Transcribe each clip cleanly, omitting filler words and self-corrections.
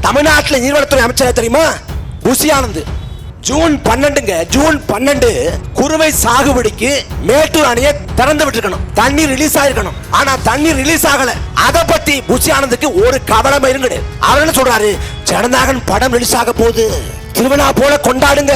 தமிழ்நாட்டில் நீர்வளத்துறை அமைச்சர் தெரியுமா? புசி ஆனந்த். ஜூன் 12ங்க, ஜூன் 12 குறுவை சாகுபடிக்கு மேட்டூர் அணையை திறந்து விட்டுருக்கணும், தண்ணீர் ரிலீஸ் ஆயிருக்கணும். ஆனா தண்ணீர் ரிலீஸ் ஆகல. அத பத்தி புசி ஆனந்துக்கு ஒரு கவலை இருங்க. அவர் என்ன சொல்றாரு? ஜனநாயகன் படம் ரிலீஸ் ஆக போகுது, திருவிழா போல கொண்டாடுங்க.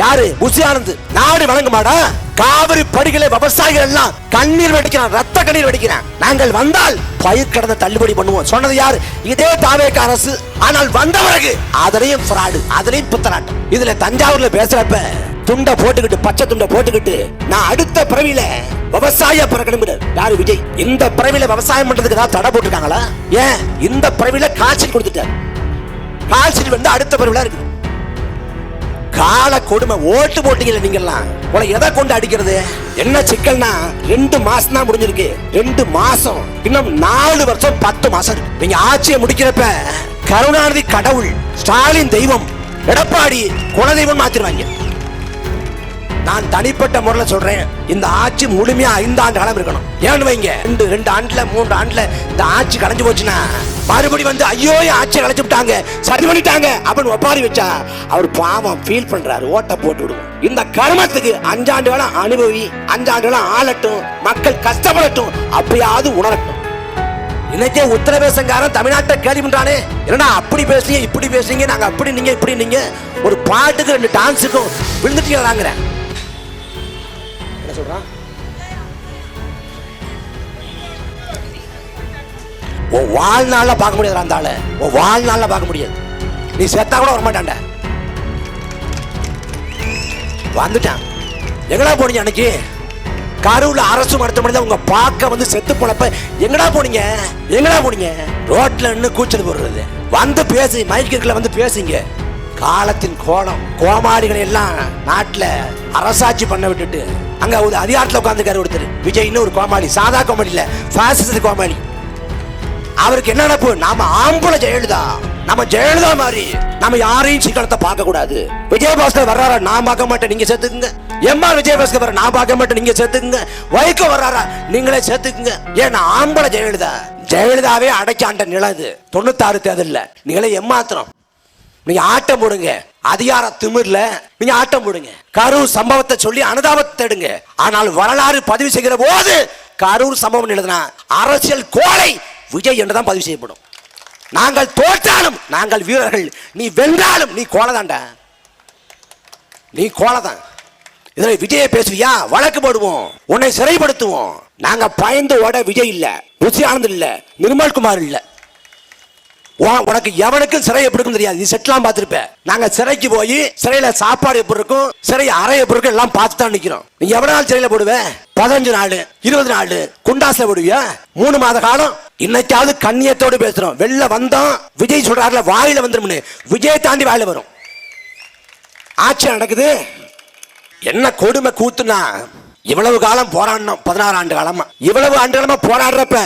யாரு? புசி ஆனந்த். நாடு வழங்குமாடா? காவிரி படுகளை விவசாயிகள் எல்லாம் கண்ணீர் வெடிக்கிறான், ரத்த கண்ணீர் வெடிக்கிறான். நாங்கள் வந்தால் பயிர் கடனை தள்ளுபடி பண்ணுவோம் சொன்னது யாரு? இதே தாவேக அரசு. ஆனால் வந்த பிறகு அதுலயும் ஃப்ராடு, அதுலயும் புத்தராட்டம். இதுல தஞ்சாவூர்ல பேசுறப்ப துண்டை போட்டுக்கிட்டு, பச்சை துண்டை போட்டுக்கிட்டு, நான் அடுத்த பிறவில விவசாய பிறக்கணும். யாரு? விஜய். இந்த பிறவில விவசாயம் பண்றதுக்கு ஏதாவது தடை போட்டுருக்காங்களா? ஏன் இந்த பிறவில காய்ச்சல் கொடுத்துட்டாரு. காய்ச்சல் வந்து அடுத்த பிறவில இருக்கு. கால கொடுமை. ஓட்டு போட்டீங்கல்ல நீங்க எல்லாம், உங்களை எதை கொண்டு அடிக்கிறது? என்ன சிக்கல்னா 2 மாசம் தான் முடிஞ்சிருக்கு. 2 மாசம், இன்னும் 4 வருஷம் 10 மாசம் இருக்கு. நீங்க ஆட்சியை முடிக்கிறப்ப கருணாநிதி கடவுள், ஸ்டாலின் தெய்வம், எடப்பாடி குலதெய்வம் மாத்திருவாங்க. நான் தனிப்பட்ட முறையில் சொல்றேன், இந்த ஆட்சி முழுமையா 5 ஆண்டு காலம் இருக்கணும். ஏன்னு வைங்க, 2 ஆண்டுல 3 ஆண்டுல இந்த ஆட்சி கலைஞ்சு போச்சுன்னா மறுபடி வந்து ஐயோ ஆட்சி கலைச்சு விட்டாங்க, சரி பண்ணிட்டாங்க அப்படின்னு ஒப்பாரி வச்சா அவர் பாவம் ஃபீல் பண்றாரு, ஓட்ட போட்டு விடுவோம். இந்த கர்மத்துக்கு 5 ஆண்டு காலம் அனுபவி, 5 ஆண்டு காலம் ஆளட்டும், மக்கள் கஷ்டப்படட்டும், அப்படியாவது உணரட்டும். இன்னைக்கே உத்தரப்பிரதேசங்காரன் தமிழ்நாட்டை கேள்வி பண்றானே, என்னடா அப்படி பேசுறீங்க இப்படி பேசுறீங்க, நாங்க அப்படி நீங்க இப்படி நீங்க, ஒரு பாட்டுக்கு 2 டான்ஸுக்கும் விழுந்துட்டீங்க. சொல்றான் வாழ்நாள்ல பார்க்க முடியாது, அந்த ஆளு வாழ்நாள்ல பார்க்க முடியாது. நீ செத்தா கூட வரமாட்டாண்ட. வந்துட்டான். எங்கடா போனீங்க அன்னைக்கு? கரூர்ல அரசு மருத்துவமனை உங்க பார்க்க வந்து செத்து போனப்ப எங்கடா போனீங்க? எங்கடா போனீங்க? ரோட்ல நின்று கூச்சல் போடுறது. வந்து பேசி, மைக்குல வந்து பேசிங்க. காலத்தின் கோலம், கோமாளிகளை எல்லாம் நாட்டுல அரசாட்சி பண்ண விட்டுட்டு அங்க ஒரு அதிகாரத்துல உட்கார்ந்துக்காரு ஒருத்தர், விஜய்னு ஒரு கோமாளி. சாதா கோமாளி இல்ல, பாசிஸ்ட் கோமாளி. அவருக்கு என்ன நினைப்பு? நாம ஆம்பளை ஜெயலலிதா, நம்ம ஜெயலலிதா மாதிரி நம்ம யாரையும் சீக்கிரத்தை பார்க்க கூடாது. விஜயபாஸ்கர் வர்றாரா? நான் பார்க்க மாட்டேன், நீங்க சேர்த்துக்குங்க. எம்ஆர் விஜயபாஸ்கர் வர, நான் பார்க்க மாட்டேன், நீங்க சேர்த்துக்குங்க. வைகோ வர்றாரா? நீங்களே சேர்த்துக்குங்க. ஏன்னா ஆம்பளை ஜெயலலிதா. ஜெயலலிதாவே அடைச்சாண்ட நிலை இது. 96 தேர்தல்ல நீங்களே ஏமாத்திரம். நீங்க ஆட்டம் போடுங்க, அதிகார திமிர்ல நீங்க ஆட்டம் போடுங்க. கரூர் சம்பவத்தை சொல்லி அனுதாபத்தை எடுங்க. ஆனால் வரலாறு பதிவு செய்கிற போது கரூர் சம்பவம் எழுதினா அரசியல் கோலை விஜய் என்றுதான் பதிவு செய்யப்படும். நாங்கள் தோற்றாலும் நாங்கள் வீரர்கள், நீ வென்றாலும் நீ கோலதாண்டா, நீ கோலதான். இதுல விஜயை பேசுவியா? வழக்கு போடுவோம், உன்னை சிறைப்படுத்துவோம். நாங்க பயந்து ஓட விஜய் இல்ல, புசி ஆனந்த் இல்ல, நிர்மல்குமார் இல்ல. உனக்கு எவனுக்கும் சிறை எப்படி இருக்கும் தெரியாது, நீ செட்லாம் பார்த்திருப்ப. நாங்க சிறைக்கு போய் சிறையில சாப்பாடு எப்படி இருக்கும், சிறை அறை எப்படி இருக்கும் எல்லாம் பார்த்து தான் நிக்கிறோம். நீ எவ்வளவு நாள் சிறையில போடுவ? 15 நாள் 20 நாள் குண்டாஸ்ல போடுவியா? 3 மாத காலம். இன்னைக்காவது கண்ணியத்தோடு பேசுறோம். வெளில வந்தோம், விஜய் சொல்றாருல வாயில வந்துரும்னு, விஜய் தாண்டி வாயில வரும். ஆட்சி நடக்குது. என்ன கொடுமை கூத்துனா, இவ்வளவு காலம் போராடணும், 16 ஆண்டு காலமா. இவ்வளவு ஆண்டு காலமா போராடுறப்ப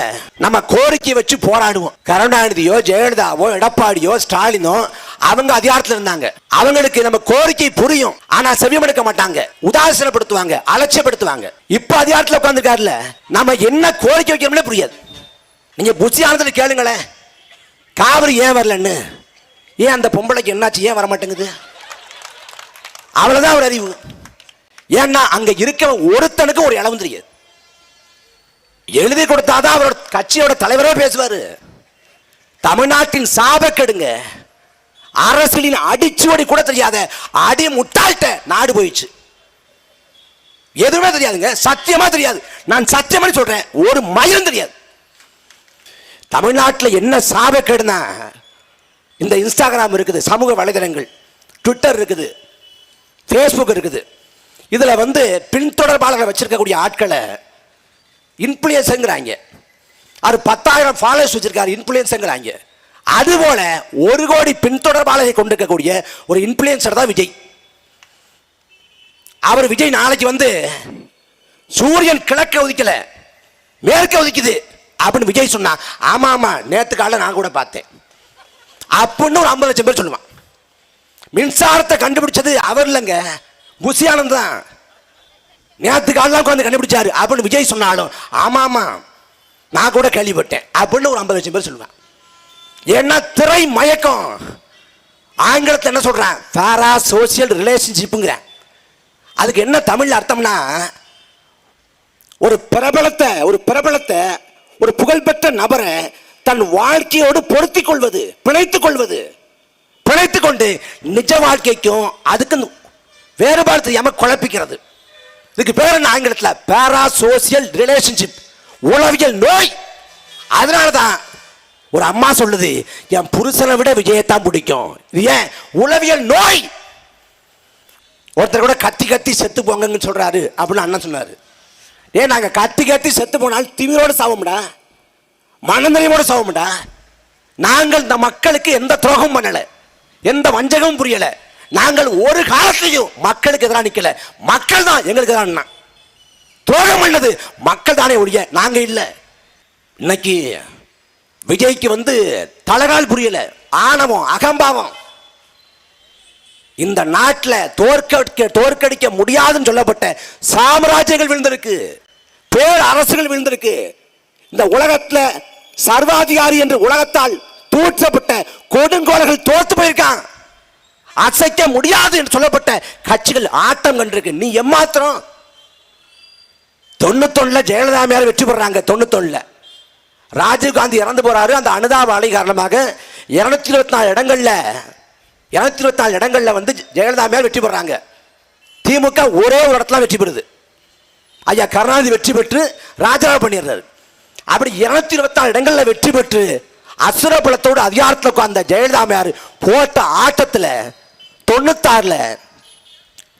நம்ம கோரிக்கை வச்சு போராடுவோம். கருணாநிதியோ ஜெயலலிதாவோ எடப்பாடியோ ஸ்டாலினோ அவங்க அதிகாரத்தில் இருந்தாங்க, அவங்களுக்கு நம்ம கோரிக்கை புரியும். ஆனா செவிமடுக்க மாட்டாங்க, உதாசீனப்படுத்துவாங்க, அலட்சியப்படுத்துவாங்க. இப்ப அதிகாரத்தில் உட்கார்ந்துருக்காருல, நம்ம என்ன கோரிக்கை வைக்கிறோம்னே புரியாது. நீங்க புசி ஆனந்தில் கேளுங்களேன், காவிரி ஏன் வரலன்னு. ஏன் அந்த பொம்பளைக்கு என்னாச்சு, ஏன் வர மாட்டேங்குது? அவ்வளவுதான் ஒரு அறிவு. ஏன்னா அங்க இருக்க ஒருத்தனுக்கு ஒரு இளவும் தெரியாது. எழுதி கொடுத்தாதான் அவரோட கட்சியோட தலைவரே பேசுவாரு. தமிழ்நாட்டின் சாபக்கெடுங்க, அரசியலின் அடிச்சுவடி கூட தெரியாத அடி முட்டாள்கிட்ட நாடு போயிடுச்சு. எதுவுமே தெரியாதுங்க, சத்தியமா தெரியாது. நான் சத்தியமா சொல்றேன், ஒரு மயிலும் தெரியாது. தமிழ்நாட்டில் என்ன சாபக்கேடுனா, இந்த இன்ஸ்டாகிராம் இருக்குது, சமூக வலைதளங்கள், ட்விட்டர் இருக்குது, ஃபேஸ்புக் இருக்குது. இதுல வந்து பின்தொடர்பாளர்கள் வச்சிருக்கக்கூடிய ஆட்களை இன்ஃப்ளூயன்ஸ்ங்கிறாங்க. அது 10,000 ஃபாலோவர்ஸ் வச்சிருக்காரு, இன்ஃப்ளூயன்ஸ்ங்கிறாங்க. அதுபோல 1 கோடி பின்தொடர்பாளரை கொண்டிருக்கக்கூடிய ஒரு இன்ஃப்ளூயன்சர் தான் விஜய். அவர் விஜய் நாளைக்கு வந்து சூரியன் கிழக்க உதிக்கல மேற்க உதிக்குது அப்படின்னு விஜய் சொன்னா, ஆமா ஆமா நேத்து காலைல நான் கூட பார்த்தேன் அப்படின்னு ஒரு 50 லட்சம் பேர் சொல்லுவான். மின்சாரத்தை கண்டுபிடிச்சது அவர் இல்லைங்க, புசி ஆனந்த் தான். நேற்று காலெல்லாம் உட்காந்து கண்டுபிடிச்சாரு அப்படின்னு விஜய் சொன்னாலும் ஆமா ஆமா நான் கூட கேள்விப்பட்டேன் அப்படின்னு ஒரு 50 லட்சம் பேர் சொல்லுவேன். ஏன்னா திரை மயக்கம். ஆங்கிலத்தில் என்ன சொல்றேன், பாரா சோசியல் ரிலேஷன்ஷிப்புங்கிற. அதுக்கு என்ன தமிழ் அர்த்தம்னா, ஒரு பிரபலத்தை ஒரு புகழ்பெற்ற நபரை தன் வாழ்க்கையோடு பொருத்திக் கொள்வது, பிணைத்துக் கொண்டு நிஜ வாழ்க்கைக்கும் அதுக்கு வேறுபாடு தெரியாம குழப்பிக்கிறது. இதுக்கு பேர் என்ன ஆங்கிலத்தில், பாரா சோசியல் ரிலேஷன்ஷிப், உளவியல் நோய். அதனாலதான் ஒரு அம்மா சொல்லுது, என் புருஷனை விட விஜயத்தான் பிடிக்கும். இது ஏன்? உளவியல் நோய். ஒருத்தர் கூட கத்தி கத்தி செத்து போங்கன்னு சொல்றாரு அப்படின்னு அண்ணன் சொன்னாரு. ஏன் நாங்க கத்தி கத்தி செத்து போனால் திமிரோடு சாவோம்டா, மனநிலையோடு சாவோம்டா. நாங்கள் இந்த மக்களுக்கு எந்த துரோகம் பண்ணல, எந்த வஞ்சகமும் புரியல. நாங்கள் ஒரு காலத்திலையும் மக்களுக்கு எதிராக நிக்கல. மக்கள் தான் எங்களுக்கு எதிரான துரோகம் பண்ணது, மக்கள் தானே ஒழிய நாங்க இல்லை. இன்னைக்கு விஜய்க்கு தலகால் புரியல, ஆணவம், அகம்பாவம். இந்த நாட்டில் தோற்கடிக்க முடியாதுன்னு சொல்லப்பட்ட சாம்ராஜ்யங்கள் விழுந்திருக்கு, பேர் அரசுகள் விழுந்திருக்கு. இந்த உலகத்தில் சர்வாதிகாரி என்று உலகத்தால் தூற்றப்பட்ட கொடுங்கோலர்கள் தோற்று போயிருக்கான். அசைக்க முடியாது என்று சொல்லப்பட்ட கட்சிகள் ஆட்டம் கண்டிருக்கு. நீ எம்மாத்திரம் 91 ஜெயலலிதா வெற்றி பெறாங்க. 91 ராஜீவ்காந்தி இறந்து போறாரு. அந்த அனுதாப அலை காரணமாக 224 இடங்கள்ல ஜெயலலிதா மேல் வெற்றி பெறாங்க. திமுக ஒரே ஒரு இடத்துல வெற்றி பெறுது. ஐயா கருணாநிதி வெற்றி பெற்று ராஜினாமா பண்ணிடுறாரு. அப்படி 224 இடங்கள்ல வெற்றி பெற்று அசுரபலத்தோடு அதிகாரத்தில் உட்கார்ந்த ஜெயலலிதா அம்மையார் போட்ட ஆட்டத்தில் 96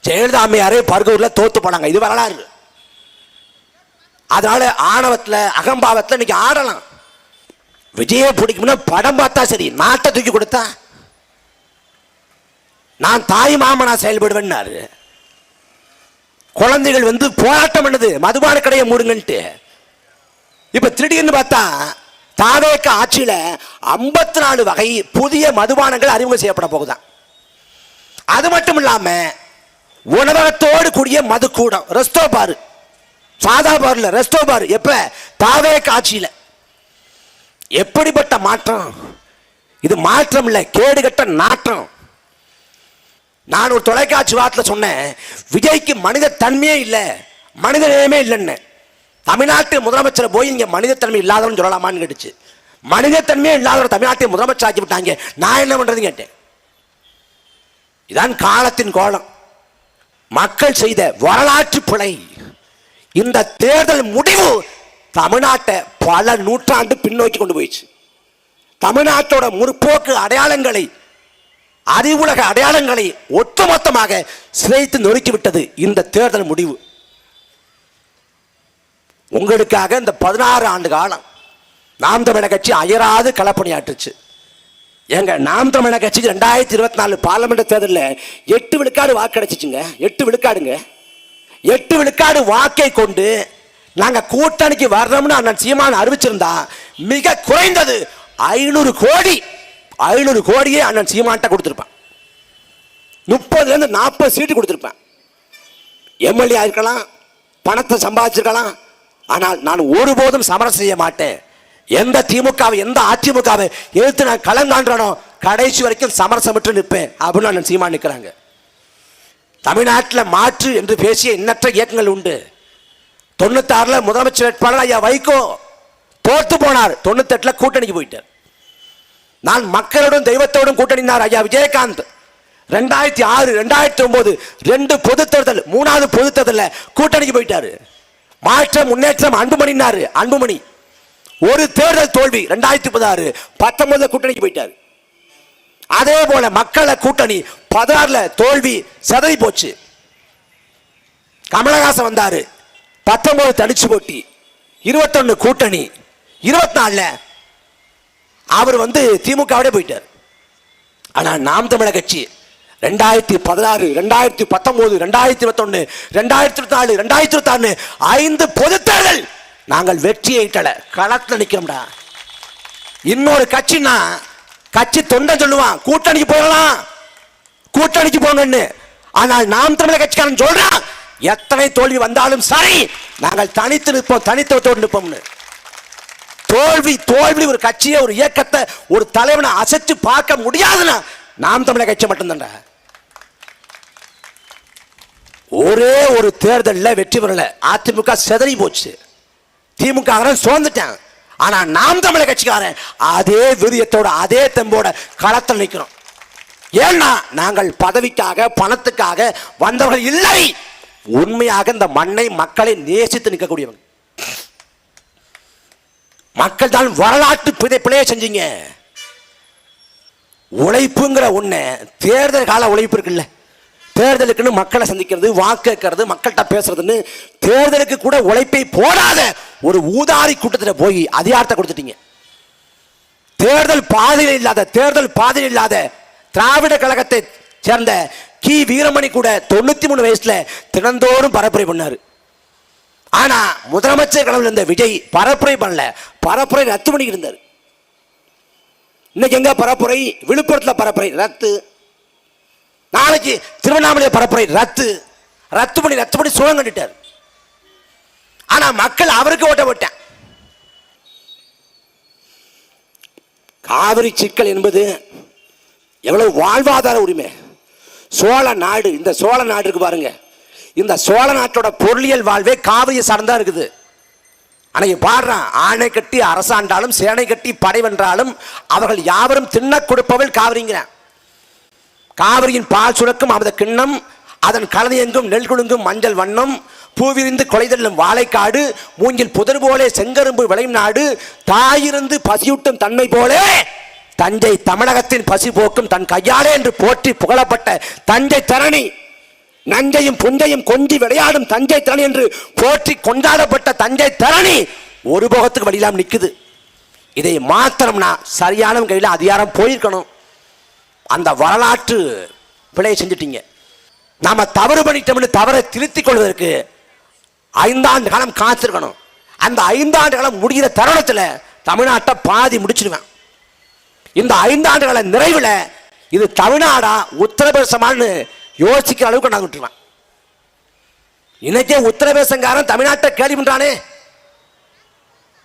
ஜெயலலிதா அம்மையாரே பர்கூர்ல தோத்து போனாங்க. இது வரலாறு. அதனால ஆணவத்தில், அகம்பாவத்தில் இன்னைக்கு ஆடலாம். விஜயை பிடிக்கும்னா படம் பார்த்தா சரி, நாட்டை தூக்கி கொடுத்தா நான் தாய் மாமனா செயல்படுவேன்னாரு. குழந்தைகள் போராட்டம் பண்ணுது, மதுபான கடையை மூடுங்கன்ட்டு. இப்ப திடீர்னு பார்த்தா தாவேக ஆட்சியில 54 வகை புதிய மதுபானங்கள் அறிமுகம் செய்யப்பட போகுதான். அது மட்டும் இல்லாம உணவகத்தோடு கூடிய மதுக்கூடம், ரெஸ்டோ பாரு, சாதா பார்ல ரெஸ்டோ பார். எப்ப? தாவேக ஆட்சியில. எப்படிப்பட்ட மாற்றம் இது! மாற்றம் இல்ல, கேடுகட்ட நாற்றம். நான் ஒரு தொலைக்காட்சி வார்த்தையில் சொன்னேன், விஜய்க்கு மனித தன்மையே இல்லை, மனித நேயமே இல்லைன்னு. தமிழ்நாட்டு முதலமைச்சர் போய் இங்க மனித தன்மை இல்லாதவன் சொல்லலாமான்னு கேட்டுச்சு. மனித தன்மையே இல்லாதவன் தமிழ்நாட்டை முதலமைச்சர் ஆக்கி விட்டாங்க. நான் என்ன பண்றது கேட்டேன். இதான் காலத்தின் கோலம். மக்கள் செய்த வரலாற்று பிழை. இந்த தேர்தல் முடிவு தமிழ்நாட்டை பல நூற்றாண்டு பின்னோக்கி கொண்டு போயிடுச்சு. தமிழ்நாட்டோட முற்போக்கு அடையாளங்களை, அறிவுலக அடையாளங்களை ஒட்டுமொத்தமாக சிதைத்து நொறுக்கிவிட்டது இந்த தேர்தல் முடிவு. உங்களுக்காக இந்த 16 ஆண்டு காலம் நாம் தமிழர் கட்சி அயராது களப்பணியாற்றுச்சு. எங்க நாம் தமிழர் கட்சிக்கு 2024 பார்லிமெண்ட் தேர்தலில் 8 விழுக்காடு வாக்கு கிடைச்சிச்சுங்க. 8 விழுக்காடுங்க. 8 விழுக்காடு வாக்கை கொண்டு நாங்க கூட்டணிக்கு வர்றோம்னு அண்ணன் சீமான் அறிவிச்சிருந்தா மிக குறைந்தது 500 கோடி, 500 கோடியே அண்ணன் சீமான்ட்ட கொடுத்திருப்பான். 30 to 40 சீட்டு கொடுத்திருப்பேன். எம்எல்ஏ ஆயிருக்கலாம், பணத்தை சம்பாதிச்சிருக்கலாம். ஆனால் நான் ஒருபோதும் சமரசம் செய்ய மாட்டேன். எந்த திமுகவை, எந்த அதிமுகவை எதிர்த்து நான் கலந்தான்றனோ கடைசி வரைக்கும் சமரசம் விட்டு நிற்பேன் அப்படின்னு அண்ணன் சீமான் நிற்கிறாங்க. தமிழ்நாட்டில் மாற்று என்று பேசிய எண்ணற்ற இயக்கங்கள் உண்டு. 96 முதலமைச்சர் வேட்பாளர் ஐயா வைகோ தோற்று போனார். 98 கூட்டணிக்கு போயிட்டார். நான் மக்களோடும் தெய்வத்தோடும் கூட்டணினார் ஐயா விஜயகாந்த். 2006 2009 2 பொது தேர்தல், 3வது பொது தேர்தலில் கூட்டணிக்கு போயிட்டாரு. மாற்றம் முன்னேற்றம் அன்புமணினாரு. அன்புமணி ஒரு தேர்தல் தோல்வி. 2016 19 கூட்டணிக்கு போயிட்டாரு. அதே போல மக்கள கூட்டணி 16 தோல்வி, சதறி போச்சு. கமலஹாசன் வந்தாரு, 19 தனிச்சு போட்டி, 21 கூட்டணி, 24 அவர் திமுகவோட போயிட்டார். ஆனா நாம் தமிழர் கட்சி 2016 2019 2021 2024 2026 5 பொது தேர்தல் நாங்கள் வெற்றியை களத்தில் நிற்கிறோம்டா. இன்னொரு கட்சினா கட்சி தொண்டை சொல்லுவான் கூட்டணிக்கு போகலாம், கூட்டணிக்கு போங்கன்னு. ஆனால் நாம் தமிழர் கட்சிக்காரன் சொல்றான் எத்தனை தோல்வி வந்தாலும் சரி நாங்கள் தனித்து நிற்போம், தனித்துவத்தோடு நிற்போம்னு. தோல்வி தோல்வி ஒரு கட்சியை, ஒரு இயக்கத்தை, ஒரு தலைவனை அசைச்சு பார்க்க முடியாதுன்னா நாம் தமிழர் கட்சி மட்டும்தான். ஒரே ஒரு தேர்தலில் வெற்றி பெறல, அதிமுக செதறி போச்சு, திமுக சோர்ந்துட்டான். ஆனா நாம் தமிழர் கட்சிக்காரன் அதே வீரியத்தோட அதே தெம்போட களத்தில் நிற்கிறோம். ஏன்னா நாங்கள் பதவிக்காக பணத்துக்காக வந்தவர்கள் இல்லை, உண்மையாக இந்த மண்ணை மக்களை நேசித்து நிற்கக்கூடியவங்க. மக்கள் தான் வரலாற்று பிழைய செஞ்சீங்க. உழைப்புங்கிற ஒண்ணு தேர்தல் கால உழைப்பு இருக்குல்ல, தேர்தலுக்குன்னு மக்களை சந்திக்கிறது, வாக்கு கேட்கறது, மக்கள்கிட்ட பேசுறதுன்னு தேர்தலுக்கு கூட உழைப்பை போடாத ஒரு ஊதாரி கூட்டத்தில் போய் அதிகாரத்தை கொடுத்துட்டீங்க. தேர்தல் பாதையில் இல்லாத திராவிட கழகத்தை சேர்ந்த கி வீரமணி கூட 93 வயசுல தினந்தோறும் பரப்புரை பண்ணாரு. ஆனா முதலமைச்சர் கனவுல இருந்த விஜய் பரப்புரை பண்ணல, பரப்புரை ரத்து பண்ணி இருந்தார். இன்னைக்கு எங்க பரப்புரை? விழுப்புரத்தில் பரப்புரை ரத்து, நாளைக்கு திருவண்ணாமலை பரப்புரை ரத்து பண்ணி சோழம் கண்டிட்டார். ஆனா மக்கள் அவருக்கு ஓட்ட போட்டான். காவிரி சிக்கல் என்பது எவ்வளவு வாழ்வாதார உரிமை. சோழ நாடு, இந்த சோழ நாடு இருக்கு பாருங்க, இந்த சோழ நாட்டோட பொருளியல் வாழ்வே காவிரியை சார்ந்தா இருக்குது. அன்னைக்கு பாடுறான், ஆணை கட்டி அரசாண்டாலும் சேனை கட்டி படை வென்றாலும் அவர்கள் யாவரும் தின்ன கொடுப்பவள் காவிரிங்கிறான். காவிரியின் பால் சுரக்கும் அவத கிண்ணம், அதன் கலந்து எங்கும் நெல் குழுங்கும் மஞ்சள் வண்ணம், பூவிரிந்து கொலைதல்லும் வாழைக்காடு, மூங்கில் புதர் போலே செங்கரும்பு விளையும் நாடு, தாயிருந்து பசியூட்டும் தன்மை போலே தஞ்சை தமிழகத்தின் பசி போக்கும் தன் கையாலே என்று போற்றி புகழப்பட்ட தஞ்சை தரணி, நஞ்சையும் புஞ்சையும் கொஞ்சி விளையாடும் தஞ்சை தரணி என்று போற்றி கொண்டாடப்பட்ட தஞ்சை தரணி ஒரு போகத்துக்கு வழியிலாம் நிற்குது. இதை மாத்திரம்னா சரியான கையில் அதிகாரம் போயிருக்கணும். அந்த வரலாற்று பிழையை செஞ்சிட்டீங்க. நாம தவறு பண்ணிட்டோம்னு தவறை திருத்திக் கொள்வதற்கு 5 ஆண்டு காலம் காத்திருக்கணும். அந்த 5 ஆண்டு காலம் முடிகிற தருணத்தில் தமிழ்நாட்டை பாதி முடிச்சிருவேன். இந்த 5 ஆண்டு கால நிறைவில் இது தமிழ்நாடா உத்தரப்பிரதேசமானு யோசிக்கிற அளவுக்கு நான் விட்டுருவேன். இன்னைக்கே உத்தரப்பிரதேசங்காரன் தமிழ்நாட்டை கேள்வி பண்றானே,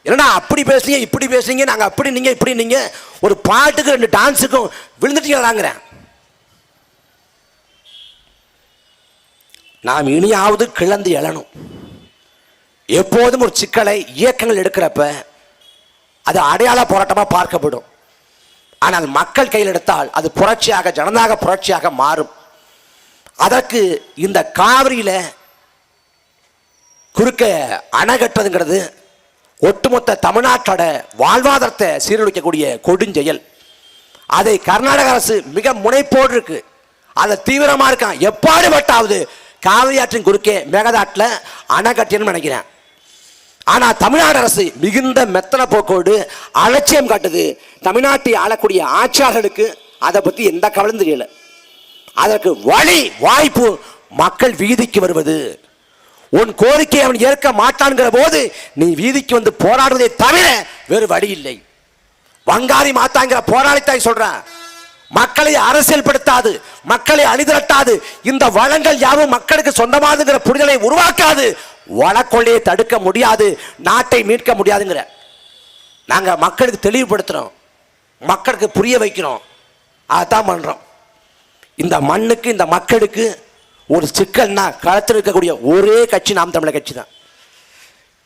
என்னடா அப்படி பேசுறீங்க இப்படி பேசுறீங்க, நாங்க அப்படி நீங்க இப்படி நீங்க, ஒரு பாட்டுக்கு 2 டான்ஸுக்கும் விழுந்துட்டீங்களாங்கிறேன். நாம் இனியாவது கிளந்து எழணும். எப்போதும் ஒரு சிக்கலை இயக்கங்கள் எடுக்கிறப்ப அது அடையாள போராட்டமாக பார்க்கப்படும். ஆனால் மக்கள் கையில் எடுத்தால் அது புரட்சியாக, ஜனநாயக புரட்சியாக மாறும். அதற்கு இந்த காவிரியில குறுக்க அணை கட்டுறதுங்கிறது ஒட்டுமொத்த தமிழ்நாட்டோட வாழ்வாதாரத்தை சீரழிக்கக்கூடிய கொடுஞ்செயல். அதை கர்நாடக அரசு மிக முனைப்போடு இருக்கு, அதை தீவிரமா இருக்கான். எப்பாடுபட்டாவது காவிரி ஆற்றின் குறுக்கே மேகதாட்டில் அணை கட்டணும்னு நினைக்கிறேன். ஆனா தமிழ்நாடு அரசு மிகுந்த மெத்தன போக்கோடு அலட்சியம் காட்டுது. தமிழ்நாட்டை ஆளக்கூடிய ஆட்சியாளர்களுக்கு அதை பத்தி எந்த கவலையும் தெரியல. அதற்கு வழி வாய்ப்பு மக்கள் வீதிக்கு வருவது. உன் கோரிக்கை அவன் ஏற்க மாட்டான்கிற போது நீ வீதிக்கு வந்து போராடுவதை தவிர வேறு வழி இல்லை. வங்காரி மாத்தாங்கிற போராளித்தாய் சொல்றான், மக்களை அரசியல் படுத்தாது, மக்களை அணிதிரட்டாது, இந்த வளங்கள் யாவும் மக்களுக்கு சொந்தமாதுங்கிற புரிதலை உருவாக்காது, வளக்கொள்ளையை தடுக்க முடியாது, நாட்டை மீட்க முடியாதுங்கிற. நாங்க மக்களுக்கு தெளிவுபடுத்துறோம், மக்களுக்கு புரிய வைக்கிறோம், அதான் பண்றோம். இந்த மண்ணுக்கு இந்த மக்களுக்கு ஒரு சிக்கல்னா களத்தில் இருக்கக்கூடிய ஒரே கட்சி நாம் தமிழர் கட்சி தான்.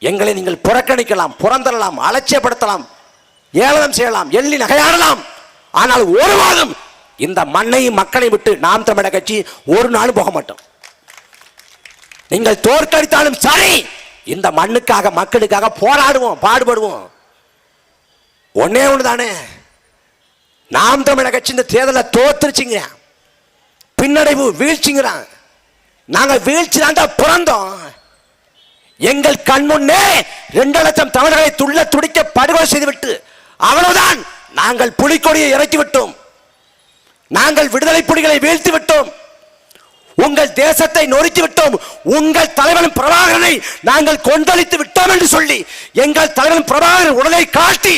எங்களை நீங்கள் புறக்கணிக்கலாம், புறந்தரலாம், அலட்சியப்படுத்தலாம், ஏளனம் செய்யலாம், எள்ளி நகையாடலாம், ஆனால் ஒரு வாரம் இந்த மண்ணையும் மக்களை விட்டு நாம் தமிழர் கட்சி ஒரு நாளும் போக மாட்டோம். நீங்கள் தோற்கடித்தாலும் சரி, இந்த மண்ணுக்காக மக்களுக்காக போராடுவோம், பாடுபடுவோம். ஒன்னே ஒண்ணுதானே, நாம் தமிழர் கட்சி இந்த தேர்தலை தோத்துருச்சுங்க, பின்னடைவு வீழ்ச்சிங்கிறான். நாங்க வீழ்ச்சி தாண்டா பிறந்தோம். எங்கள் கண் முன்னே 2 லட்சம் தமிழர்களை துள்ள துடிக்க படுகொலை செய்துவிட்டு அவ்வளவுதான் நாங்கள் புலிக்கொடியை இறக்கி விட்டோம், நாங்கள் விடுதலை புலிகளை வீழ்த்தி விட்டோம், உங்கள் தேசத்தை நொறுக்கி விட்டோம், உங்கள் தலைவன் பிரபாகரனை நாங்கள் கொந்தளித்து விட்டோம் என்று சொல்லி எங்கள் தலைவன் பிரபாகரன் உடலை காட்டி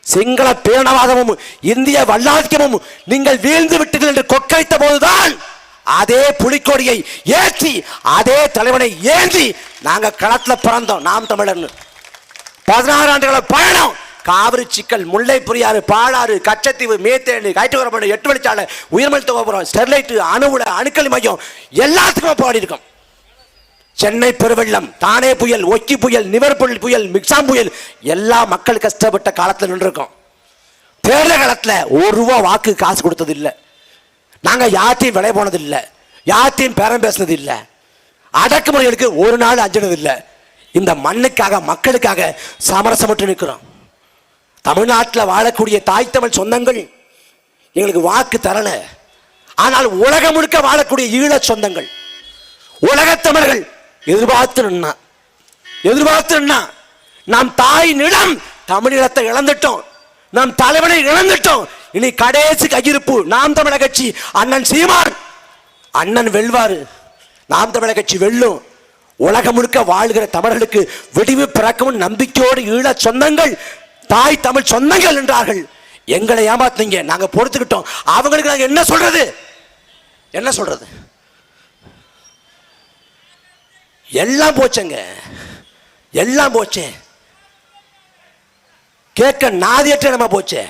சிங்கள பேரணவாதமும் இந்திய வல்லாதிக்கமும் நீங்கள் வீழ்ந்து விட்டீர்கள் என்று கொக்கரித்த போதுதான் அதே புலிக்கொடியை ஏற்றி அதே தலைவனை ஏந்தி நாங்கள் களத்தில் பிறந்தோம். நாம் தமிழர் 16 ஆண்டுகள பயணம் காவிரி சிக்கல், முல்லை பெரியாறு, பாலாறு, கச்சத்தீவு, மேத்தேனு, கைட்டுவரப்படு, 8 வழிச்சாலை, உயர்மொழி தொகுப்புறம், ஸ்டெர்லைட், அணுவுல, அணுக்கல் மையம் எல்லாத்துக்குமே போராடி இருக்கோம். சென்னை பெருவெள்ளம், தானே புயல், ஒக்கி புயல், நிவர்புல் புயல், மிக்சாம் புயல் எல்லா மக்கள் கஷ்டப்பட்ட காலத்தில் நின்றுருக்கோம். தேர்தல் காலத்தில் ₹1 வாக்கு காசு கொடுத்தது இல்லை. நாங்கள் யார்த்தையும் விலை போனது இல்லை, யார்த்தையும் பேரம் பேசினது இல்லை, அடக்குமுறைகளுக்கு ஒரு நாள் அஞ்சினது இல்லை. இந்த மண்ணுக்காக மக்களுக்காக சமரசமற்று நிற்கிறோம். தமிழ்நாட்டில் வாழக்கூடிய தாய் தமிழ் சொந்தங்கள் எங்களுக்கு வாக்கு தரல. ஆனால் உலகம் முழுக்க வாழக்கூடிய ஈழ சொந்தங்கள், உலகத்தமிழர்கள் எதிர்பார்த்து நின்னா நாம் தாய் நிலம் தமிழினத்தை இழந்துட்டோம், நம் தலைவனை இழந்துட்டோம். இனி கடைசி கையிருப்பு நாம் தமிழர் கட்சி, அண்ணன் சீமான். அண்ணன் வெல்வாரு, நாம் தமிழர் கட்சி வெல்லும். உலகம் முழுக்க வாழ்கிற தமிழர்களுக்கு விடிவு பிறக்கும் நம்பிக்கையோடு ஈழ சொந்தங்கள், தாய் தமிழ் சொந்தங்கள் என்றார்கள். எங்களை ஏமாத்துனீங்க, நாங்க பொறுத்துக்கிட்டோம். அவங்களுக்கு நாங்க என்ன சொல்றது? எல்லாம் போச்சுங்க, எல்லாம் போச்சு. கேட்க நாதியற்ற நம்ம போச்சு.